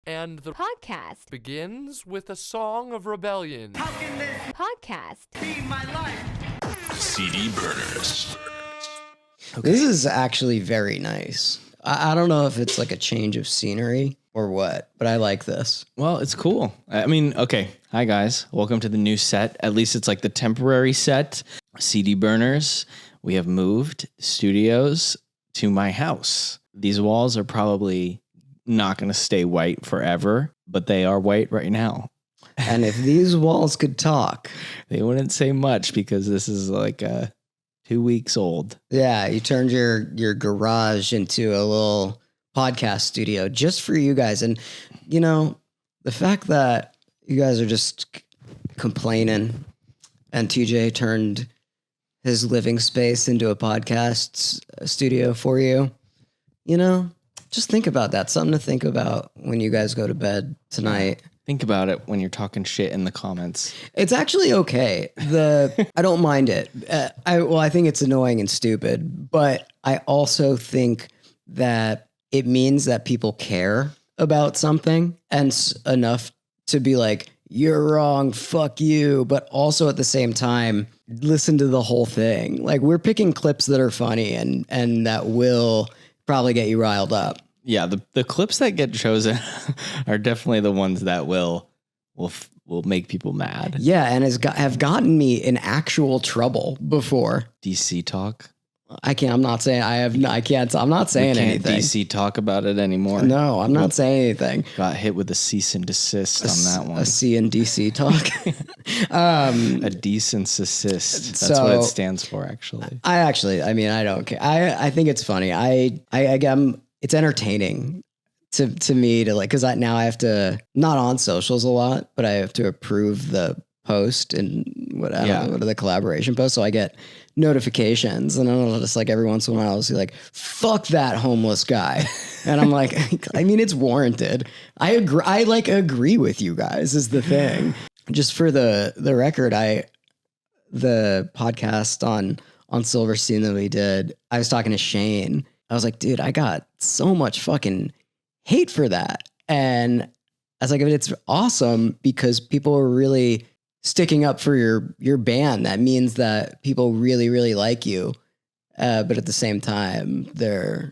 And the podcast begins with a song of rebellion. How can this podcast. be my life? CD burners. This is actually very nice. I don't know if it's like a change of scenery or what, but I like this. Well, it's cool. I mean, okay. Hi, guys. Welcome to the new set. At least it's like the temporary set. CD burners. We have moved studios to my house. These walls are probably not going to stay white forever, but they are white right now. And if these walls could talk, they wouldn't say much because this is like 2 weeks old. Yeah, you turned your garage into a little podcast studio just for you guys. And, you know, the fact that you guys are just complaining and TJ turned his living space into a podcast studio for you, you know, just think about that. Something to think about when you guys go to bed tonight. Think about it when you're talking shit in the comments. It's actually okay. I don't mind it. I think it's annoying and stupid, but I also think that it means that people care about something and enough to be like, you're wrong, fuck you. But also at the same time, listen to the whole thing. Like, we're picking clips that are funny and that will probably get you riled up. Yeah, the clips that get chosen are definitely the ones that will make people mad. Yeah, and have gotten me in actual trouble before. DC talk. I can't. I'm not saying I have. I can't. I'm not saying anything. DC talk about it anymore. No, I'm not saying anything. Got hit with a cease and desist on that one. A C and DC talk. A decent assist. That's what it stands for, actually. I mean, I don't care. I think it's funny. It's entertaining to me to like, because now I have to, not on socials a lot, but I have to approve the post and what are the collaboration posts. So I get notifications and I'm just like, every once in a while I'll see like, fuck that homeless guy. And I'm like, I mean, it's warranted. I agree with you guys is the thing. Just for the record, the podcast on Silverstein that we did, I was talking to Shane. I was like, dude, I got so much fucking hate for that. And I was like, it's awesome because people are really sticking up for your band. That means that people really, really like you. But at the same time, they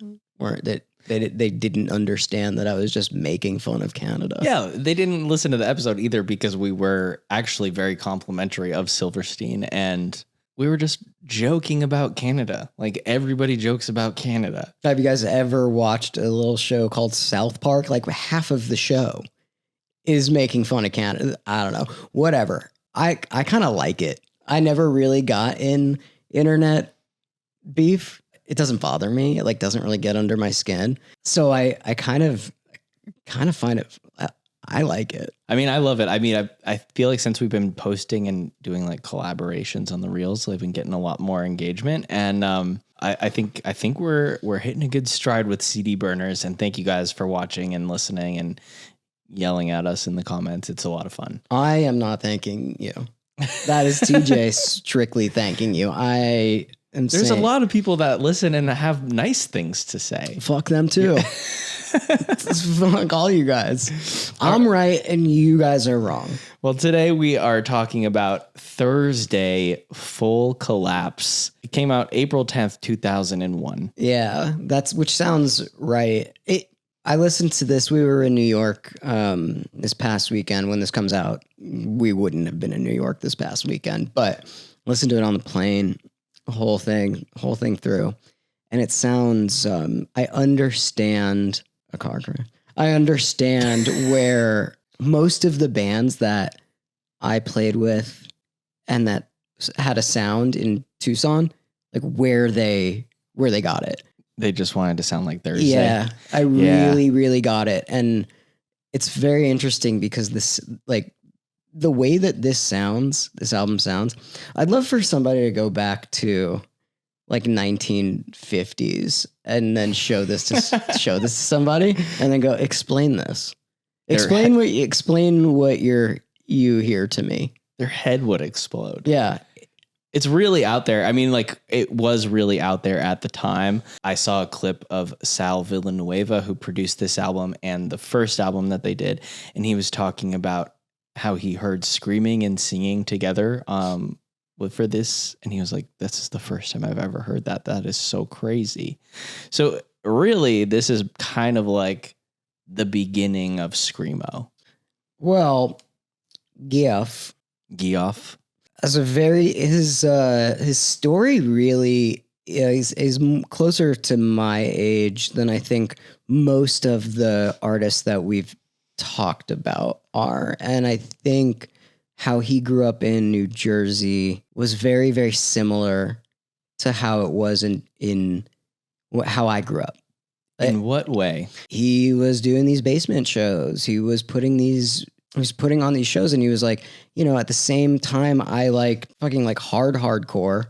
didn't understand that I was just making fun of Canada. Yeah, they didn't listen to the episode either because we were actually very complimentary of Silverstein and we were just joking about Canada. Like, everybody jokes about Canada. Have you guys ever watched a little show called South Park? Like, half of the show is making fun of Canada. I don't know. Whatever. I kind of like it. I never really got in internet beef. It doesn't bother me. It like doesn't really get under my skin. So I kind of find it. I like it. I mean, I love it. I mean, I feel like since we've been posting and doing like collaborations on the reels, I've been getting a lot more engagement. And I think we're hitting a good stride with CD burners. And thank you guys for watching and listening and yelling at us in the comments. It's a lot of fun. I am not thanking you. That is TJ strictly thanking you. There's a lot of people that listen and have nice things to say. Fuck them too. Fuck all you guys. I'm right and you guys are wrong. Well, today we are talking about Thursday Full Collapse. It came out April 10th, 2001. Yeah, which sounds right. I listened to this. We were in New York this past weekend. When this comes out, we wouldn't have been in New York this past weekend, but listened to it on the plane, whole thing through. And it sounds, I understand a car crash. I understand where most of the bands that I played with and that had a sound in Tucson, like where they got it. They just wanted to sound like Thursday. Yeah, I really, really got it. And it's very interesting because this, like, the way that this album sounds, I'd love for somebody to go back to like 1950s and then show this to somebody and then go explain this. Explain what you hear to me. Their head would explode. Yeah. It's really out there. I mean, like, it was really out there at the time. I saw a clip of Sal Villanueva, who produced this album and the first album that they did, and he was talking about how he heard screaming and singing together for this, and he was like, "This is the first time I've ever heard that. That is so crazy." So really, this is kind of like the beginning of screamo. Well, Geoff as a very his story really is closer to my age than I think most of the artists that we've talked about are, and I think how he grew up in New Jersey was very, very similar to how it was in how I grew up. In what way? He was doing these basement shows. He was putting on these shows, and he was like, at the same time, I like fucking like hardcore.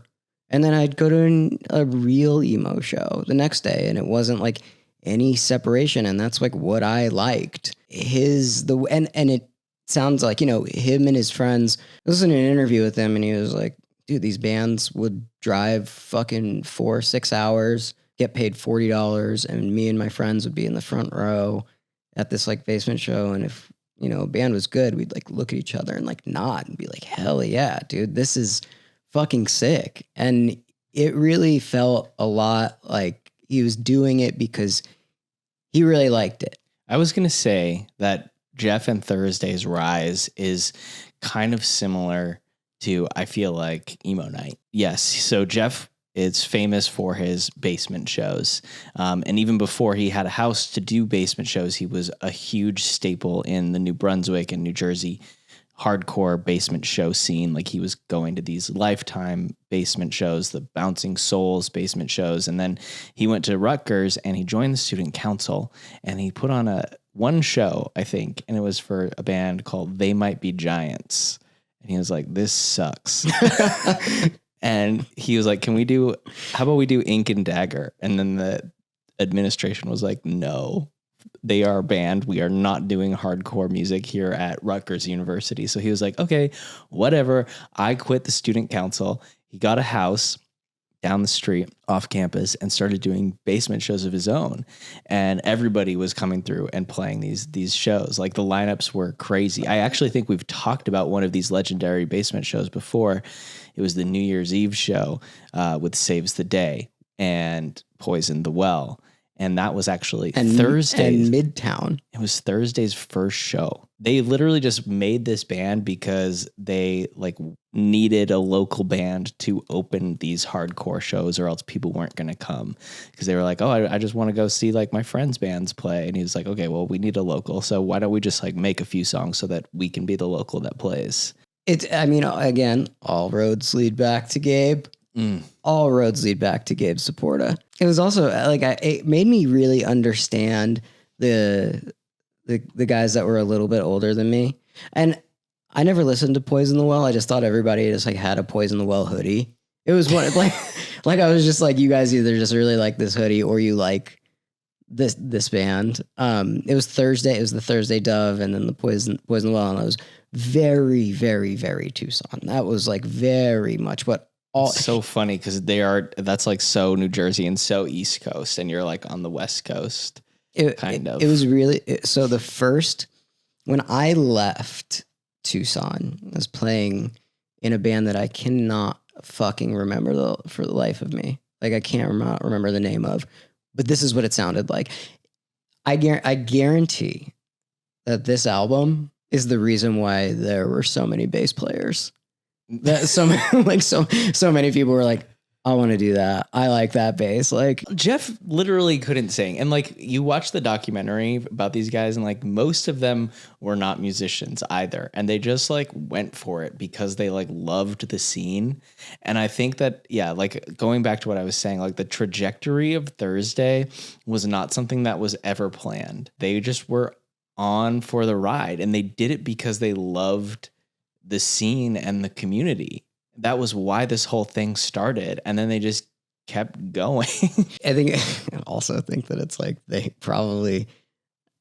And then I'd go to a real emo show the next day, and it wasn't like any separation. And that's like what I liked. And it sounds like, him and his friends, I was in an interview with him, and he was like, dude, these bands would drive fucking 4-6 hours, get paid $40, and me and my friends would be in the front row at this like basement show. And if, a band was good, we'd like look at each other and like nod and be like, hell yeah, dude, this is fucking sick. And it really felt a lot like he was doing it because he really liked it. I was going to say that Jeff and Thursday's rise is kind of similar to, I feel like, Emo Night. Yes. So Jeff is famous for his basement shows. And even before he had a house to do basement shows, he was a huge staple in the New Brunswick and New Jersey hardcore basement show scene. Like, he was going to these Lifetime basement shows, the Bouncing Souls basement shows. And then he went to Rutgers and he joined the student council, and he put on one show, I think, and it was for a band called They Might Be Giants. And he was like, this sucks. And he was like, how about we do Ink and Dagger? And then the administration was like, no, they are a band. We are not doing hardcore music here at Rutgers University. So he was like, okay, whatever. I quit the student council. He got a house down the street off campus and started doing basement shows of his own. And everybody was coming through and playing these shows. Like, the lineups were crazy. I actually think we've talked about one of these legendary basement shows before. It was the New Year's Eve show with Saves the Day and Poison the Well. And that was actually Thursday. And Midtown. It was Thursday's first show. They literally just made this band because they like needed a local band to open these hardcore shows, or else people weren't going to come, because they were like, oh, I just want to go see like my friends' bands play. And he was like, okay, well, we need a local. So why don't we just like make a few songs so that we can be the local that plays? Again, all roads lead back to Gabe. All roads lead back to Gabe Saporta. It was also like, it made me really understand the guys that were a little bit older than me. And I never listened to Poison the Well. I just thought everybody just like had a Poison the Well hoodie. It was one like I was just like, you guys either just really like this hoodie or you like this band. It was Thursday. It was the Thursday Dove, and then the Poison the Well, and I was very, very, very Tucson. That was like very much what. It's so funny because that's like so New Jersey and so East Coast, and you're like on the West Coast. It was really, so the first, when I left Tucson, I was playing in a band that I cannot fucking remember for the life of me. Like, I can't remember the name of, but this is what it sounded like. I guarantee that this album is the reason why there were so many bass players. That so many people were like, I want to do that. I like that bass. Like, Jeff literally couldn't sing. And like, you watch the documentary about these guys, and like most of them were not musicians either. And they just like went for it because they like loved the scene. And I think that, yeah, like going back to what I was saying, like the trajectory of Thursday was not something that was ever planned. They just were on for the ride, and they did it because they loved the scene and the community. That was why this whole thing started. And then they just kept going. I also think that it's like, they probably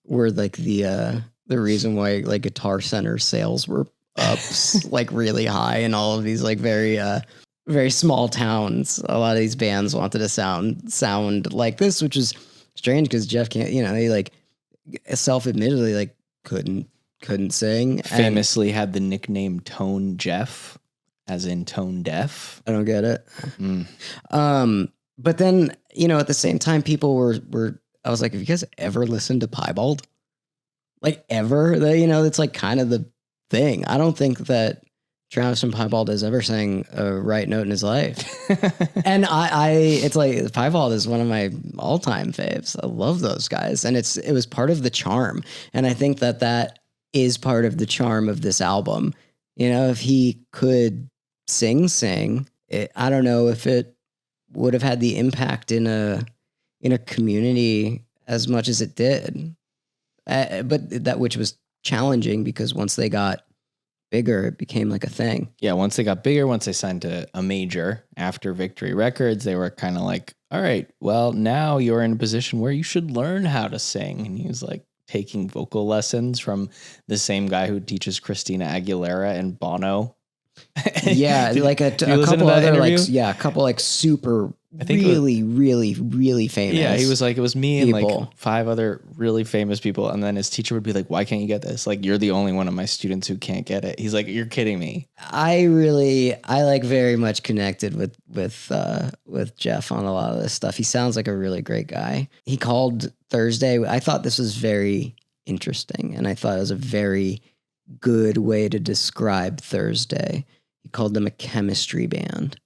were like the reason why like Guitar Center sales were up like really high, and all of these like very, very small towns. A lot of these bands wanted to sound like this, which is strange because Jeff can't, he like self-admittedly like couldn't sing. Famously had the nickname Tone Jeff, as in tone deaf. I don't get it. But then, at the same time, people were I was like, have you guys ever listened to Piebald? Like ever? It's like kind of the thing. I don't think that Travis from Piebald has ever sang a right note in his life. And it's like Piebald is one of my all-time faves. I love those guys. And it was part of the charm. And I think that is part of the charm of this album. If he could sing, I don't know if it would have had the impact in a community as much as it did. But that, which was challenging because once they got bigger, it became like a thing. Yeah, once they got bigger, once they signed to a major after Victory Records, they were kind of like, all right, well, now you're in a position where you should learn how to sing. And he was like taking vocal lessons from the same guy who teaches Christina Aguilera and Bono. Yeah, like a couple other a couple like super really famous. Yeah, he was like, it was me and people. like 5 other really famous people. And then his teacher would be like, why can't you get this? Like, you're the only one of my students who can't get it. He's like, you're kidding me. I like very much connected with Jeff on a lot of this stuff. He sounds like a really great guy. He called Thursday. I thought this was very interesting, and I thought it was a very good way to describe Thursday. He called them a chemistry band,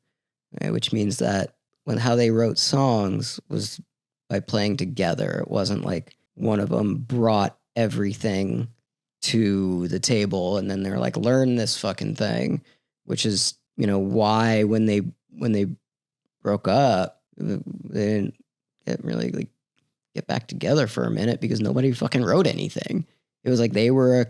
right? Which means that how they wrote songs was by playing together. It wasn't like one of them brought everything to the table and then they're like, learn this fucking thing, which is, why when they broke up, they didn't get back together for a minute because nobody fucking wrote anything. It was like they wrote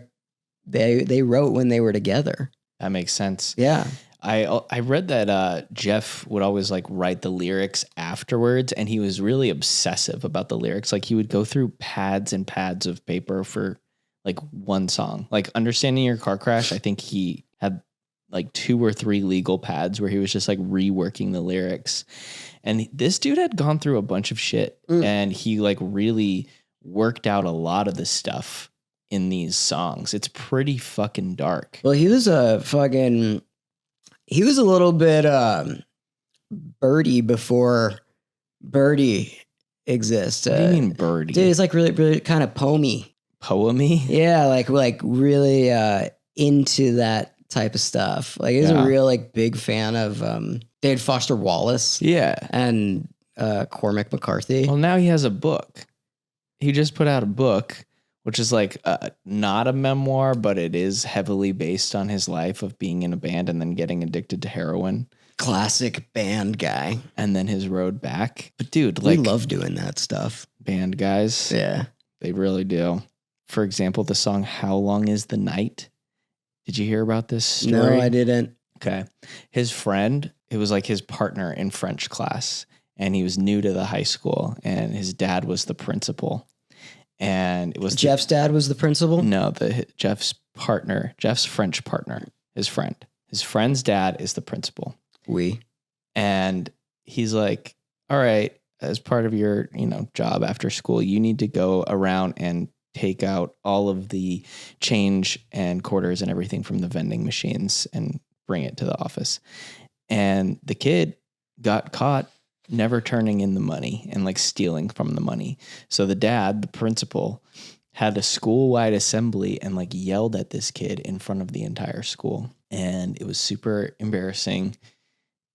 when they were together. That makes sense. Yeah. I read that Jeff would always like write the lyrics afterwards, and he was really obsessive about the lyrics. Like he would go through pads and pads of paper for like one song. Like Understanding Your Car Crash, I think he had like 2 or 3 legal pads where he was just like reworking the lyrics. And this dude had gone through a bunch of shit, and he like really worked out a lot of the stuff in these songs. It's pretty fucking dark. Well, he was a little bit Birdie before Birdie exists. What do you mean Birdie? Dude, it's like really, really kind of poemy. Poemy? Yeah, like really into that type of stuff. Like he's a real like big fan of David Foster Wallace. Yeah. And Cormac McCarthy. Well, now he has a book. He just put out a book, which is like not a memoir, but it is heavily based on his life of being in a band and then getting addicted to heroin. Classic band guy. And then his road back. But dude, like, we love doing that stuff. Band guys. Yeah. They really do. For example, the song How Long Is the Night? Did you hear about this story? No, I didn't. Okay. His friend, it was like his partner in French class, and he was new to the high school, and his dad was the principal. And it was Jeff's dad was the principal? No, Jeff's French partner, his friend. His friend's dad is the principal. And he's like, all right, as part of your, job after school, you need to go around and take out all of the change and quarters and everything from the vending machines and bring it to the office. And the kid got caught never turning in the money and like stealing from the money. So the dad, the principal, had a school-wide assembly and like yelled at this kid in front of the entire school. And it was super embarrassing.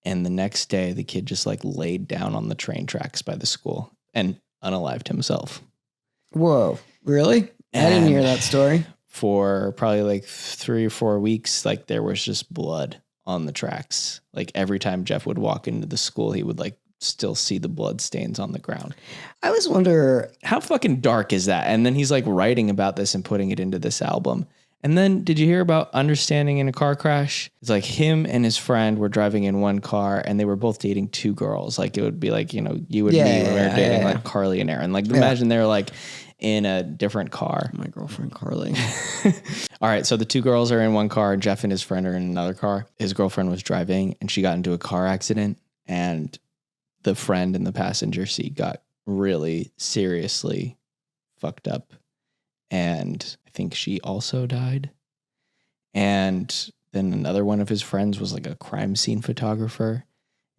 And the next day, the kid just like laid down on the train tracks by the school and unalived himself. Whoa, really? I didn't hear that story. For probably like 3 or 4 weeks, like there was just blood on the tracks. Like every time Jeff would walk into the school, he would like still see the blood stains on the ground. I always wonder, how fucking dark is that? And then he's like writing about this and putting it into this album. And then did you hear about Understanding in a Car Crash? It's like him and his friend were driving in one car and they were both dating 2 girls. Like it would be like, you and me when we were dating like Carly and Aaron. Like imagine they're like in a different car. My girlfriend Carly. All right, so the two girls are in one car. Jeff and his friend are in another car. His girlfriend was driving, and she got into a car accident, and the friend in the passenger seat got really seriously fucked up. And I think she also died. And then another one of his friends was like a crime scene photographer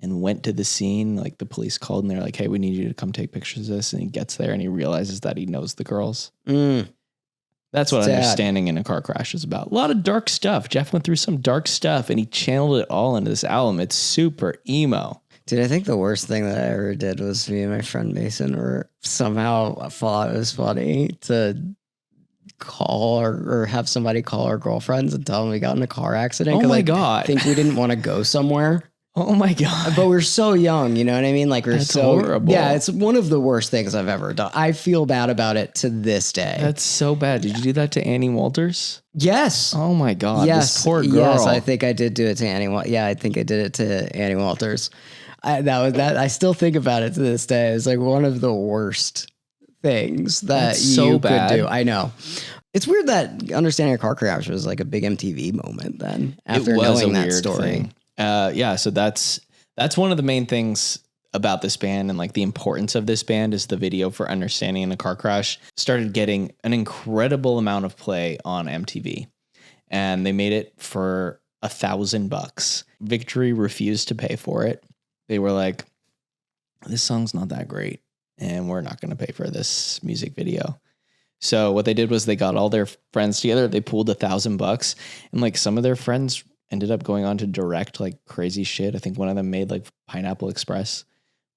and went to the scene. Like the police called and they're like, hey, we need you to come take pictures of this. And he gets there and he realizes that he knows the girls. That's what Sad. understanding in a car crash is about. A lot of dark stuff. Jeff went through some dark stuff and he channeled it all into this album. It's super emo. Dude, I think the worst thing that I ever did was me and my friend Mason were somehow thought it was funny to call or have somebody call our girlfriends and tell them we got in a car accident. Oh my I God. think we didn't want to go somewhere. Oh my God. But we're so young, you know what I mean? Like we're That's so horrible. Yeah, it's one of the worst things I've ever done. I feel bad about it to this day. That's so bad. Did you do that to Annie Walters? Yes. Oh my God. Yes. This poor girl. Yes, I think I did do it to Annie. Yeah, I think I did it to Annie Walters. I still think about it to this day. It's like one of the worst things that That's so you bad. could do. I know. It's weird that understanding a car crash was like a big MTV moment then after knowing that story. Yeah, so that's one of the main things about this band and like the importance of this band is the video for Understanding in a Car Crash started getting an incredible amount of play on MTV. And they made it for $1,000. Victory refused to pay for it. They were like, this song's not that great and we're not going to pay for this music video. So what they did was they got all their friends together. They pooled $1,000 and like some of their friends ended up going on to direct like crazy shit. I think one of them made like Pineapple Express,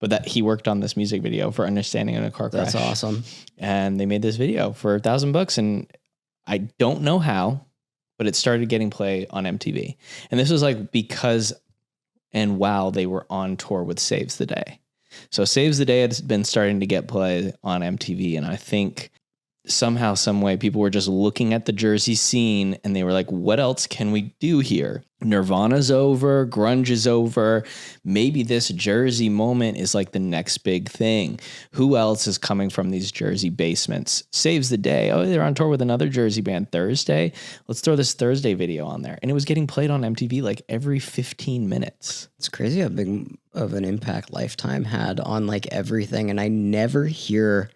but that he worked on this music video for Understanding in a Car Crash. That's awesome. And they made this video for $1,000 and I don't know how, but it started getting play on MTV. And this was like because and while they were on tour with Saves the Day. So Saves the Day had been starting to get play on MTV. And I think somehow, some way, people were just looking at the Jersey scene and they were like, what else can we do here? Nirvana's over, grunge is over. Maybe this Jersey moment is like the next big thing. Who else is coming from these Jersey basements? Saves the Day. Oh, they're on tour with another Jersey band Thursday. Let's throw this Thursday video on there. And it was getting played on MTV like every 15 minutes. It's crazy how big of an impact Lifetime had on like everything. And I never hear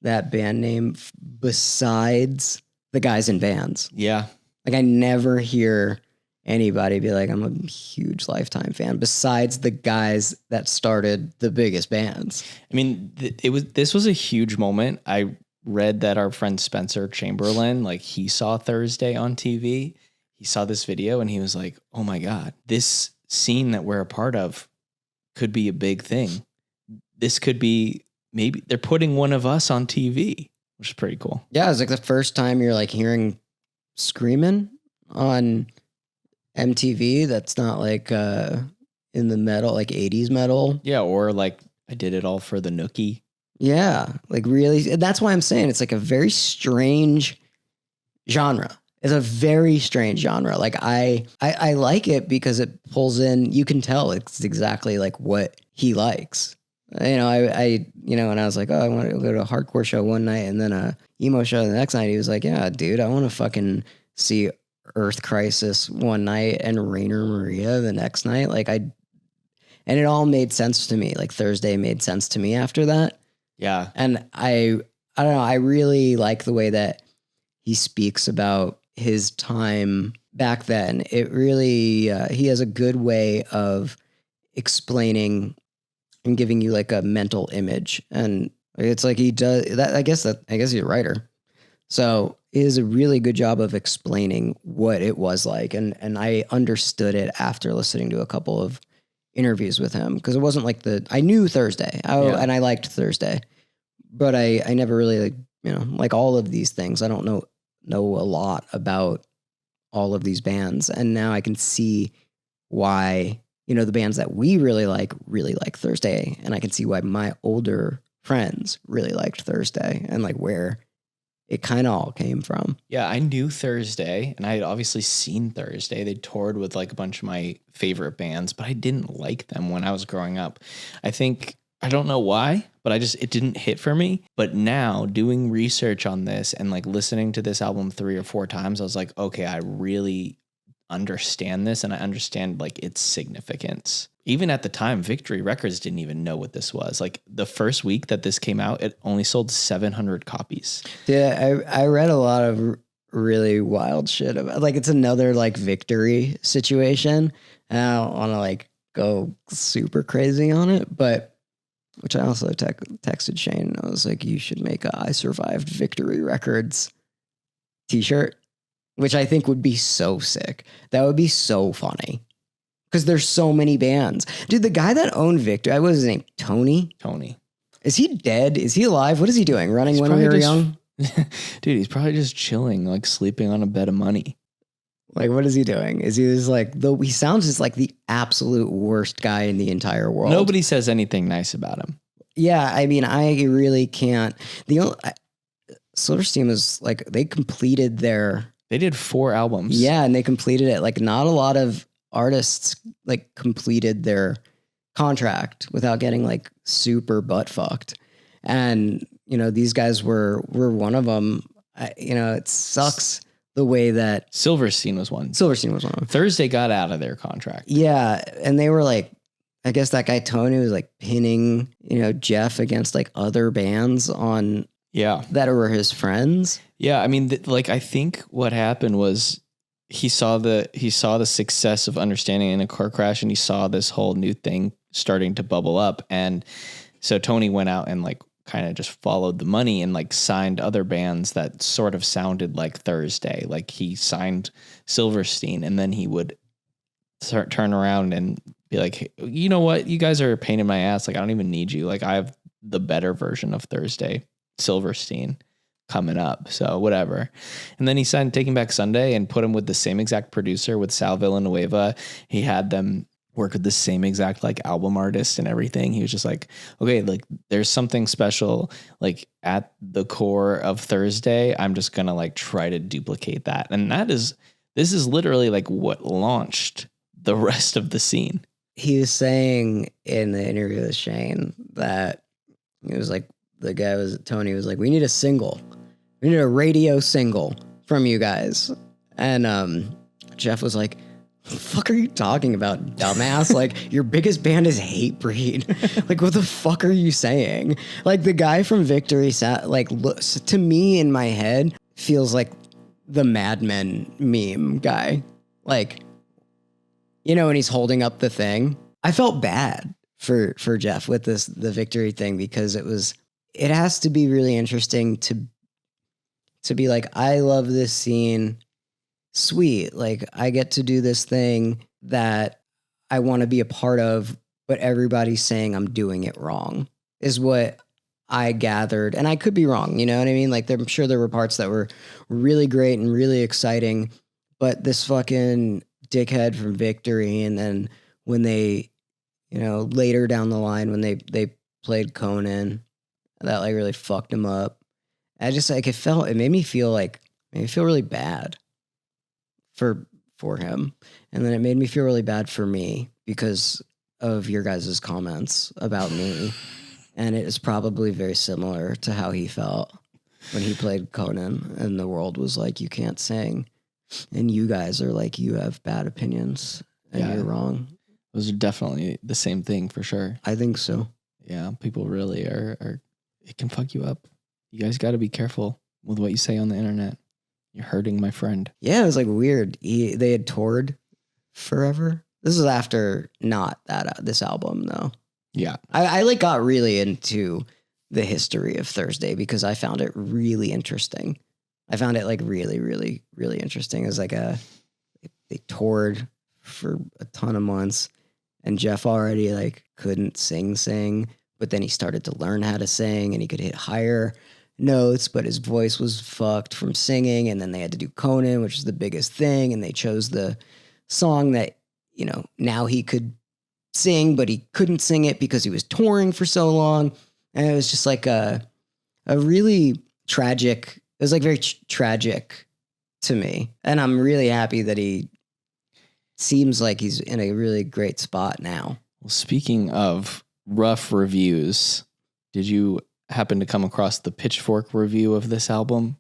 that band name besides the guys in bands. Yeah. Like I never hear anybody be like, I'm a huge Lifetime fan besides the guys that started the biggest bands. I mean, this was a huge moment. I read that our friend Spencer Chamberlain, like he saw Thursday on TV. He saw this video and he was like, oh my God, this scene that we're a part of could be a big thing. This could be, maybe they're putting one of us on TV, which is pretty cool. Yeah, it's like the first time you're like hearing screaming on MTV. That's not like in the metal, like 80s metal. Yeah, or like I did it all for the Nookie. Yeah, like really. That's why I'm saying it's like a very strange genre. It's a very strange genre. Like I like it because it pulls in, you can tell it's exactly like what he likes. You know, and I was like, oh, I want to go to a hardcore show one night and then a emo show the next night. He was like, yeah, dude, I want to fucking see Earth Crisis one night and Rainer Maria the next night. And it all made sense to me. Like Thursday made sense to me after that. Yeah. And I don't know. I really like the way that he speaks about his time back then. It really, he has a good way of explaining and giving you like a mental image. And it's like he does that. I guess he's a writer. So he does a really good job of explaining what it was like. And I understood it after listening to a couple of interviews with him. Cause it wasn't like I knew Thursday and I liked Thursday, but I never really like all of these things. I don't know a lot about all of these bands. And now I can see why, the bands that we really like Thursday. And I can see why my older friends really liked Thursday and like where it kind of all came from. Yeah, I knew Thursday and I had obviously seen Thursday. They toured with like a bunch of my favorite bands, but I didn't like them when I was growing up. I think I don't know why, but it didn't hit for me. But now doing research on this and like listening to this album 3 or 4 times, I was like, okay, I really understand this and I understand like its significance. Even at the time, Victory Records didn't even know what this was. Like the first week that this came out, it only sold 700 copies. Yeah, I read a lot of really wild shit about, like, it's another like Victory situation. And I don't want to like go super crazy on it, but which I also texted Shane. I was like, you should make a I Survived Victory Records t-shirt, which I think would be so sick. That would be so funny. Because there's so many bands. Dude, the guy that owned Victory, what was his name? Tony? Tony. Is he dead? Is he alive? What is he doing? Running when we were young? Dude, he's probably just chilling, like sleeping on a bed of money. Like, what is he doing? Is he just like, though he sounds just like the absolute worst guy in the entire world. Nobody says anything nice about him. Yeah, I mean, I really can't. Silverstein was like, they completed They did 4 albums. Yeah, and they completed it. Like, not a lot of artists like completed their contract without getting like super butt fucked. And, you know, these guys were one of them. It sucks the way that Silverstein was one. Silverstein was one of them. Thursday got out of their contract. Yeah. And they were like, I guess that guy Tony was like pinning, Jeff against like other bands on that were his friends. Yeah. I mean, I think what happened was he saw the success of Understanding in a car crash, and he saw this whole new thing starting to bubble up. And so Tony went out and like kind of just followed the money and like signed other bands that sort of sounded like Thursday. Like he signed Silverstein, and then he would turn around and be like, hey, you know what? You guys are a pain in my ass. Like, I don't even need you. Like, I have the better version of Thursday, Silverstein, coming up. So whatever. And then he signed Taking Back Sunday and put him with the same exact producer with Sal Villanueva. He had them work with the same exact like album artist and everything. He was just like, okay, like there's something special like at the core of Thursday. I'm just going to like try to duplicate that. And this is literally like what launched the rest of the scene. He was saying in the interview with Shane that he was like, Tony was like, we need a single. We need a radio single from you guys. And Jeff was like, what the fuck are you talking about, dumbass? Like, your biggest band is Hatebreed. Like, what the fuck are you saying? Like, the guy from Victory, looks to me in my head, feels like the Mad Men meme guy. Like, when he's holding up the thing. I felt bad for Jeff with the Victory thing, because it has to be really interesting to be like, I love this scene. Sweet. Like, I get to do this thing that I want to be a part of, but everybody's saying I'm doing it wrong, is what I gathered. And I could be wrong. You know what I mean? Like, I'm sure there were parts that were really great and really exciting, but this fucking dickhead from Victory. And then when they, later down the line, when they played Conan, that like really fucked him up. I just like, it made me feel really bad for him. And then it made me feel really bad for me because of your guys' comments about me. And it is probably very similar to how he felt when he played Conan and the world was like, you can't sing. And you guys are like, you have bad opinions and you're wrong. Those are definitely the same thing for sure. I think so. Yeah. People really are it can fuck you up. You guys got to be careful with what you say on the internet. You're hurting my friend. Yeah, it was like weird. They had toured forever. This is after not this album though. Yeah. I like got really into the history of Thursday because I found it really interesting. I found it like really, really, really interesting. It was like they toured for a ton of months, and Jeff already like couldn't sing, but then he started to learn how to sing and he could hit higher notes, but his voice was fucked from singing. And then they had to do Conan, which is the biggest thing. And they chose the song that, now he could sing, but he couldn't sing it because he was touring for so long. And it was just like a really tragic, it was like very tragic to me. And I'm really happy that he seems like he's in a really great spot now. Well, speaking of rough reviews. Did you happen to come across the Pitchfork review of this album?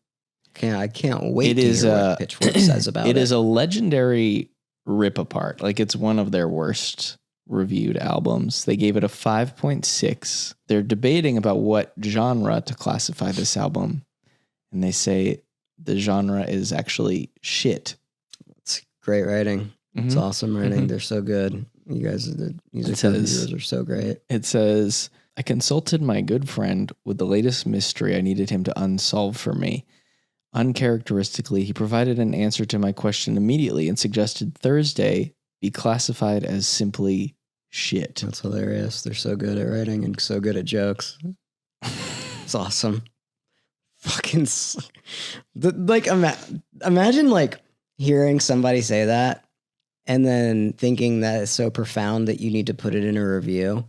I can't wait It to is hear what Pitchfork says about it. It is a legendary rip apart. Like, it's one of their worst reviewed albums. They gave it a 5.6. They're debating about what genre to classify this album, and they say the genre is actually shit. It's great writing. It's awesome writing. They're so good. You guys, the music reviewers are so great. It says, I consulted my good friend with the latest mystery I needed him to unsolve for me. Uncharacteristically, he provided an answer to my question immediately and suggested Thursday be classified as simply shit. That's hilarious. They're so good at writing and so good at jokes. It's awesome. Fucking like imagine like hearing somebody say that and then thinking that it's so profound that you need to put it in a review.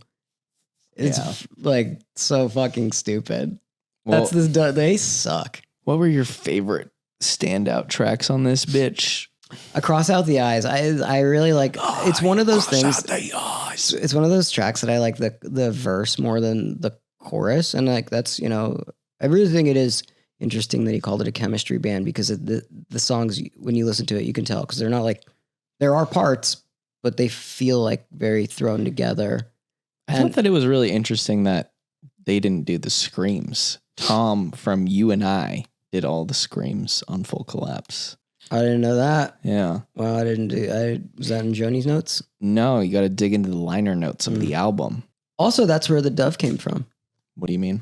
It's like so fucking stupid. Well, They suck. What were your favorite standout tracks on this bitch? I Cross Out the Eyes. I really like. It's one of those things. It's one of those tracks that I like the verse more than the chorus, and like that's I really think it is interesting that he called it a chemistry band because the songs when you listen to it you can tell because they're not like there are parts but they feel like very thrown together. I thought that it was really interesting that they didn't do the screams. Tom from You and I did all the screams on Full Collapse. I didn't know that. Yeah. Well, was that in Joni's notes? No, you got to dig into the liner notes of the album. Also, that's where the dove came from. What do you mean?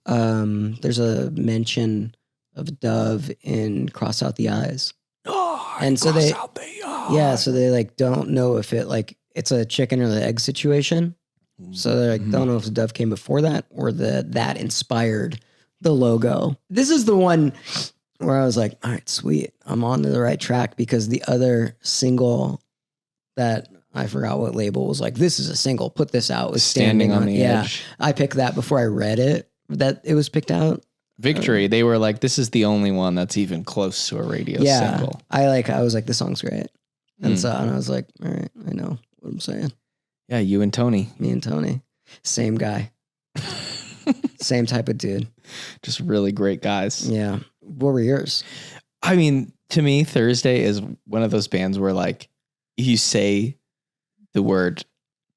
There's a mention of dove in Cross Out the Eyes. Oh, and so so they like don't know if it like it's a chicken or the egg situation. So they like don't know if the dove came before that or that inspired the logo. This is the one where I was like, all right, sweet. I'm on to the right track because the other single that I forgot what label was like, this is a single, put this out, was Standing on the Edge. I picked that before I read it, that it was picked out. Victory. They were like, this is the only one that's even close to a radio single. I was like, this song's great. And I was like, all right, I know what I'm saying. Yeah, you and Tony. Me and Tony. Same guy. Same type of dude. Just really great guys. Yeah. What were yours? I mean, to me, Thursday is one of those bands where like you say the word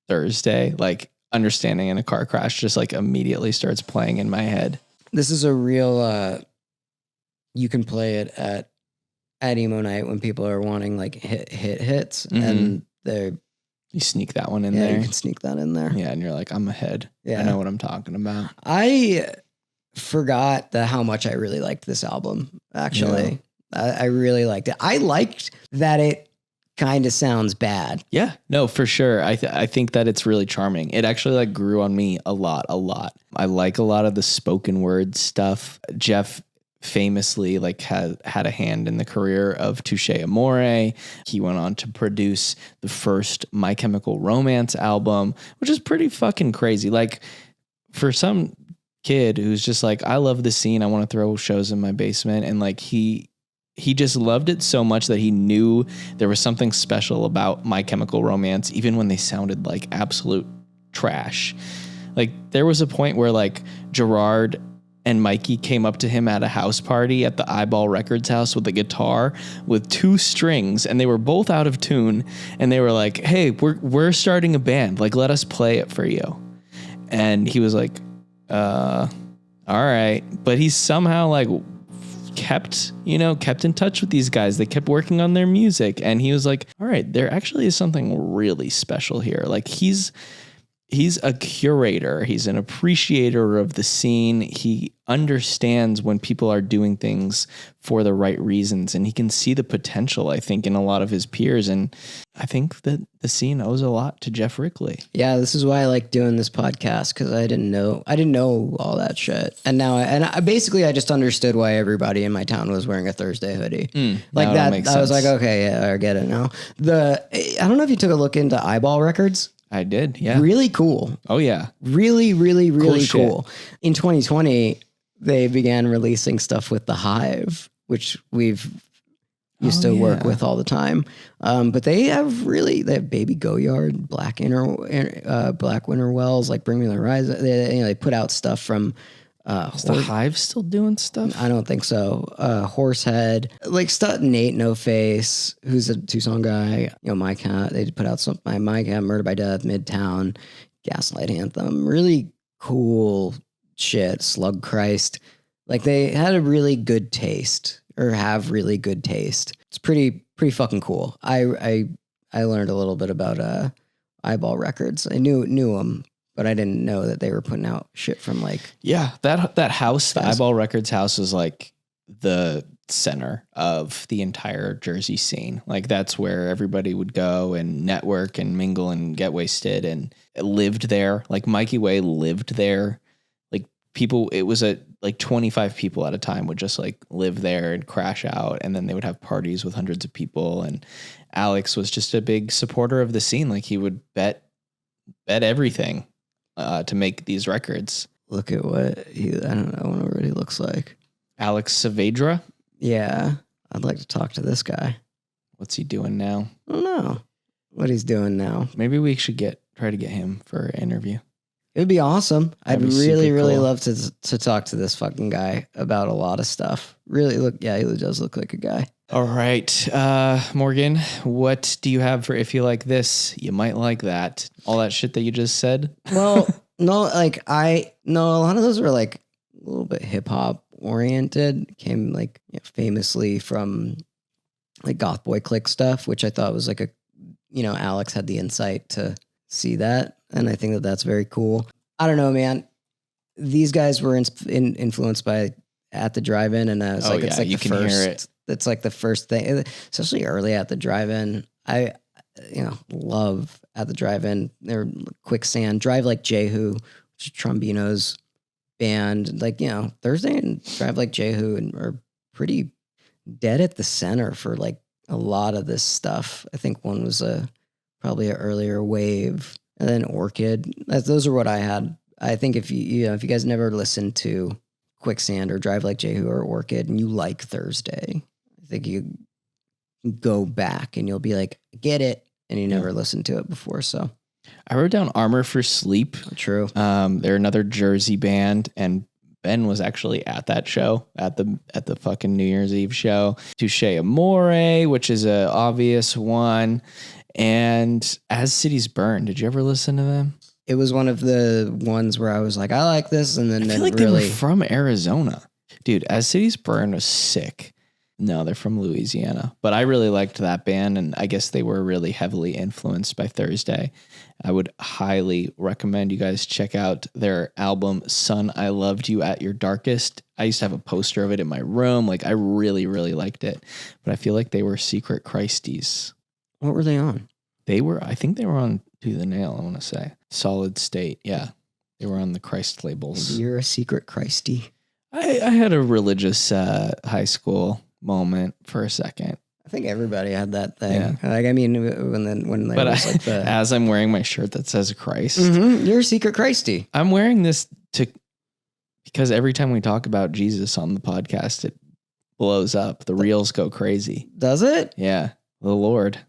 Thursday, like Understanding in a Car Crash just like immediately starts playing in my head. This is a real, you can play it at emo night when people are wanting like hits and you sneak that one in there. there. You can sneak that in there. Yeah, and you're like, I'm ahead. Yeah. I know what I'm talking about. I forgot how much I really liked this album, actually. Yeah. I really liked it. I liked that it kind of sounds bad. Yeah, no, for sure. I think that it's really charming. It actually like grew on me a lot. I like a lot of the spoken word stuff. Jeff famously like had a hand in the career of Touche Amore. He went on to produce the first My Chemical Romance album, which is pretty fucking crazy. Like for some kid who's just like, I love the scene, I want to throw shows in my basement, and like he just loved it so much that he knew there was something special about My Chemical Romance, even when they sounded like absolute trash. Like there was a point where like Gerard and Mikey came up to him at a house party at the Eyeball Records house with a guitar with 2 strings, and they were both out of tune, and they were like, hey, we're starting a band, like let us play it for you. And he was like, all right. But he somehow like kept in touch with these guys. They kept working on their music, and he was like, all right, there actually is something really special here. Like he's a curator. He's an appreciator of the scene. He understands when people are doing things for the right reasons, and he can see the potential, I think, in a lot of his peers. And I think that the scene owes a lot to Jeff Rickley. Yeah, this is why I like doing this podcast, because I didn't know all that shit. And now I basically just understood why everybody in my town was wearing a Thursday hoodie. Like that. I was like, okay, yeah, I get it now. I don't know if you took a look into Eyeball Records. I did, yeah. Really cool. Oh, yeah. Really, really, really cool. In 2020, they began releasing stuff with The Hive, which we've used to work with all the time. But they have Baby Goyard, Black Winter Wells, like Bring Me the Horizon. They put out stuff from Is the Hive still doing stuff? I don't think so. Horsehead, like Nate No Face, who's a Tucson guy. My Cat. They put out some My Cat, Murder by Death, Midtown, Gaslight Anthem. Really cool shit. Slug Christ. Like they had a really good taste, or have really good taste. It's pretty fucking cool. I learned a little bit about Eyeball Records. I knew them. But I didn't know that they were putting out shit from like... Yeah, that house, the Eyeball Records house, is like the center of the entire Jersey scene. Like that's where everybody would go and network and mingle and get wasted, and lived there. Like Mikey Way lived there. Like people, it was like 25 people at a time would just like live there and crash out. And then they would have parties with hundreds of people. And Alex was just a big supporter of the scene. Like he would bet everything to make these records. Look at what I don't know what he looks like. Alex Saavedra? Yeah. I'd like to talk to this guy. What's he doing now? I don't know what he's doing now. Maybe we should try to get him for an interview. It would be awesome. That'd I'd be really, super really cool. love to talk to this fucking guy about a lot of stuff. Really he does look like a guy. All right. Morgan, what do you have for if you like this, you might like that? All that shit that you just said? Well, no, a lot of those were like a little bit hip hop oriented. Came like famously from like Goth Boy Click stuff, which I thought was like Alex had the insight to see that, and I think that that's very cool. I don't know, man. These guys were influenced by At the Drive-In, and I was it's like you the can first. hear it. It's like the first thing, especially early At the Drive-In. I love At the Drive-In. They're Quicksand, Drive Like Jehu, which is Trombino's band. Like, Thursday and Drive Like Jehu are pretty dead at the center for like a lot of this stuff. I think one was probably an earlier wave, and then Orchid. Those are what I had. I think if you guys never listened to Quicksand or Drive Like Jehu or Orchid and you like Thursday, I think you go back and you'll be like, get it. And you never listened to it before. So I wrote down Armor for Sleep. True. They're another Jersey band, and Ben was actually at that show, at the fucking New Year's Eve show. Touche Amore, which is a obvious one, and As Cities Burn. Did you ever listen to them? It was one of the ones where I was like, I like this, and then I feel like they were from Arizona. Dude, As Cities Burn was sick. No, they're from Louisiana. But I really liked that band, and I guess they were really heavily influenced by Thursday. I would highly recommend you guys check out their album, Son, I Loved You at Your Darkest. I used to have a poster of it in my room. Like, I really, really liked it. But I feel like they were secret Christies. What were they on? I think they were on To the Nail, I want to say. Solid State, yeah. They were on the Christ labels. Maybe you're a secret Christy. I had a religious high school moment for a second. I think everybody had that thing. Yeah. Like, I mean, when they was like the as I'm wearing my shirt that says Christ, you're a secret Christy. I'm wearing this because every time we talk about Jesus on the podcast, it blows up. The reels go crazy. Does it? Yeah. The Lord.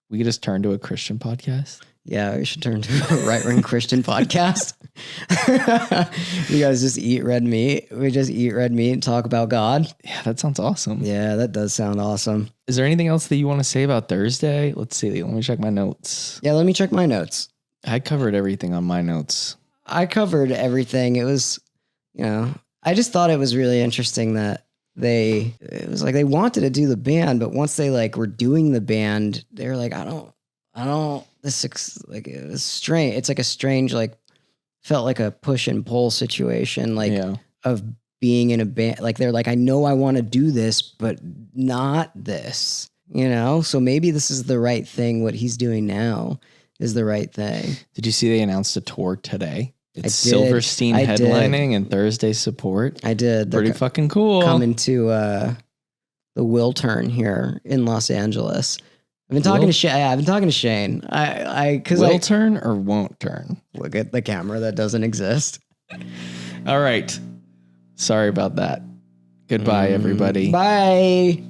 We could just turn to a Christian podcast. Yeah, we should turn to a right-wing Christian podcast. You guys just eat red meat. We just eat red meat and talk about God. Yeah, that sounds awesome. Yeah, that does sound awesome. Is there anything else that you want to say about Thursday? Let's see. Let me check my notes. Yeah, let me check my notes. I covered everything on my notes. I covered everything. It was, I just thought it was really interesting that it was like they wanted to do the band, but once they like were doing the band, they were like, I don't, it was strange. It's like a strange, like, felt like a push and pull situation, like of being in a band. Like they're like, I know I want to do this, but not this, So maybe this is the right thing. What he's doing now is the right thing. Did you see they announced a tour today? It's I did. Silverstein I headlining did. and Thursday support. I did. They're Pretty fucking cool. coming to the Will Turn here in Los Angeles. I've been talking to Shane. I've been talking to Shane. Will turn or won't turn? Look at the camera that doesn't exist. All right. Sorry about that. Goodbye, everybody. Bye.